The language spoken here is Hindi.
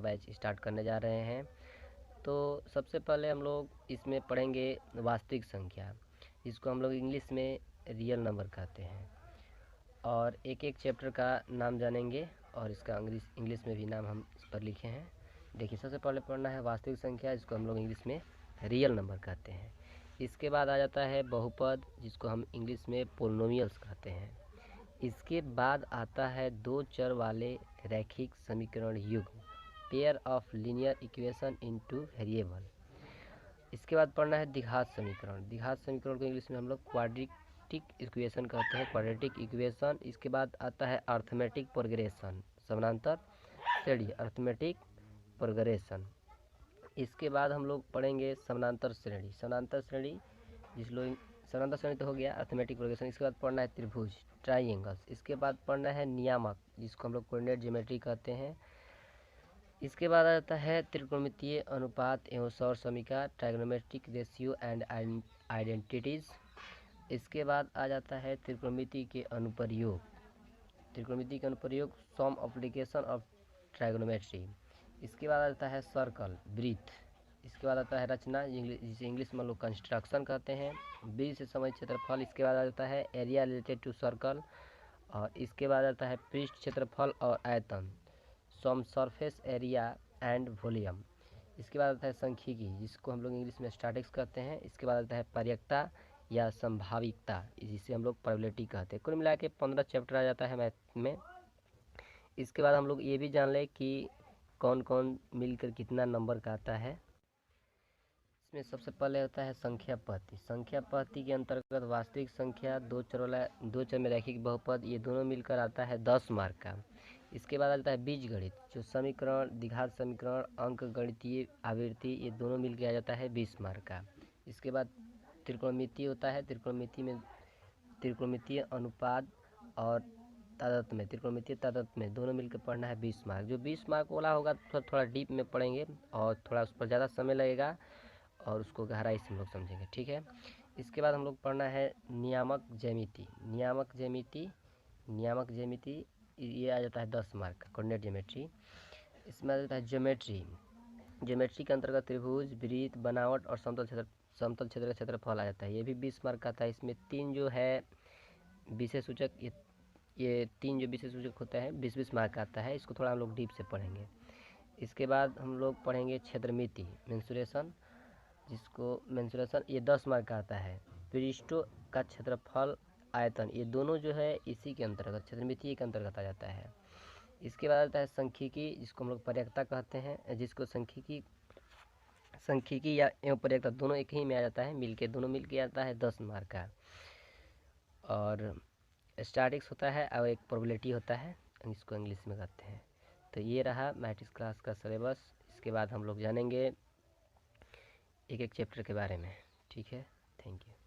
बैच स्टार्ट करने जा रहे हैं। तो सबसे पहले हम लोग इसमें पढ़ेंगे वास्तविक संख्या, जिसको हम लोग इंग्लिश में रियल नंबर कहते हैं, और एक एक चैप्टर का नाम जानेंगे और इसका इंग्लिश में भी नाम हम इस पर लिखे हैं। देखिए, सबसे पहले पढ़ना है वास्तविक संख्या, जिसको हम लोग इंग्लिश में रियल नंबर कहते हैं। इसके बाद आ जाता है बहुपद, जिसको हम इंग्लिश में पोलिनोमियल्स कहते हैं। इसके बाद आता है दो चर वाले रैखिक समीकरण युग्म, pair of linear equation into variable. इसके बाद पढ़ना है द्विघात समीकरण। द्विघात समीकरण को इंग्लिश में हम लोग क्वाड्रेटिक इक्वेशन कहते हैं, क्वाड्रेटिक इक्वेशन। इसके बाद आता है अर्थमेटिक प्रोग्रेशन, समानांतर श्रेणी, अर्थमेटिक प्रोग्रेशन। इसके बाद हम लोग पढ़ेंगे समानांतर श्रेणी। समानांतर श्रेणी समानांतर श्रेणी तो हो गया, अर्थमेटिक प्रोग्रेशन। इसके बाद पढ़ना है त्रिभुज, ट्राइंगल्स। इसके बाद पढ़ना है नियामक, जिसको हम लोग कोऑर्डिनेट ज्योमेट्री कहते हैं। इसके बाद आ जाता है त्रिकोणमितीय अनुपात एवं सौर समीकरण, ट्राइगोनोमेट्रिक रेशियो एंड आइडेंटिटीज। इसके बाद आ जाता है त्रिकोणमिति के अनुप्रयोग, त्रिकोणमिति के अनुप्रयोग, सम एप्लीकेशन ऑफ ट्राइगोनोमेट्री। इसके बाद आ जाता है सर्कल, वृत्त। इसके बाद आता है रचना, जिसे इंग्लिश में लोग कंस्ट्रक्शन कहते हैं, वृत्त से समय क्षेत्रफल। इसके बाद आ जाता है एरिया रिलेटेड टू सर्कल, और इसके बाद आता है पृष्ठ क्षेत्रफल और आयतन, सम सरफेस एरिया एंड वॉल्यूम। इसके बाद आता है सांख्यिकी, जिसको हम लोग इंग्लिश में स्टैटिक्स कहते हैं। इसके बाद आता है पर्यकता या संभाविकता, जिसे हम लोग प्रोबेबिलिटी कहते हैं। कुल मिला के 15 चैप्टर आ जाता है मैथ में। इसके बाद हम लोग ये भी जान लें कि कौन कौन मिलकर कितना नंबर का आता है। इसमें सबसे पहले होता है संख्या पद्धति। संख्या पद्धति के अंतर्गत वास्तविक संख्या, दो चर में रैखिक बहुपद, ये दोनों मिलकर आता है 10 मार्क का। इसके बाद आता है बीजगणित, जो समीकरण, द्विघात समीकरण, अंक गणितीय आवृत्ति, ये दोनों मिलकर आ जाता है 20 मार्क का। इसके बाद त्रिकोणमिति होता है, त्रिकोणमिति में त्रिकोणमितीय अनुपात और तादात्म्य, त्रिकोणमितीय तादात्म्य दोनों मिलकर पढ़ना है 20 मार्क। जो 20 मार्क वाला होगा थोड़ा डीप में पढ़ेंगे और थोड़ा उस पर ज़्यादा समय लगेगा और उसको गहराई से हम लोग समझेंगे, ठीक है। इसके बाद हम लोग पढ़ना है नियामक ज्यामिति। नियामक ज्यामिति ये आ जाता है 10 मार्क का, कोऑर्डिनेट ज्योमेट्री। इसमें आ जाता है ज्योमेट्री के अंतर्गत त्रिभुज, वृत्त, बनावट और समतल क्षेत्र का क्षेत्रफल आ जाता है, ये भी 20 मार्क का था। इसमें तीन जो है विशेष सूचक, ये तीन जो विशेष सूचक होता है 20-20 मार्क का आता है। इसको थोड़ा हम लोग डीप से पढ़ेंगे। इसके बाद हम लोग पढ़ेंगे क्षेत्रमिति, मेंसुरेशन, ये 10 मार्क का आता है। पृष्ठों का क्षेत्रफल, आयतन, ये दोनों जो है इसी के अंतर्गत, क्षेत्रमिति के अंतर्गत आ जाता है। इसके बाद आता है सांख्यिकी, जिसको हम लोग पर्यकता कहते हैं, जिसको सांख्यिकी या एवं पर्यकता दोनों एक ही में आ जाता है, दोनों मिलके आता है 10 मार्क का। और स्टैटिक्स होता है और एक प्रोबेबिलिटी होता है, इसको इंग्लिश में कहते हैं। तो ये रहा मैट्रिक्स क्लास का सिलेबस। इसके बाद हम लोग जानेंगे एक एक चैप्टर के बारे में, ठीक है। Thank you.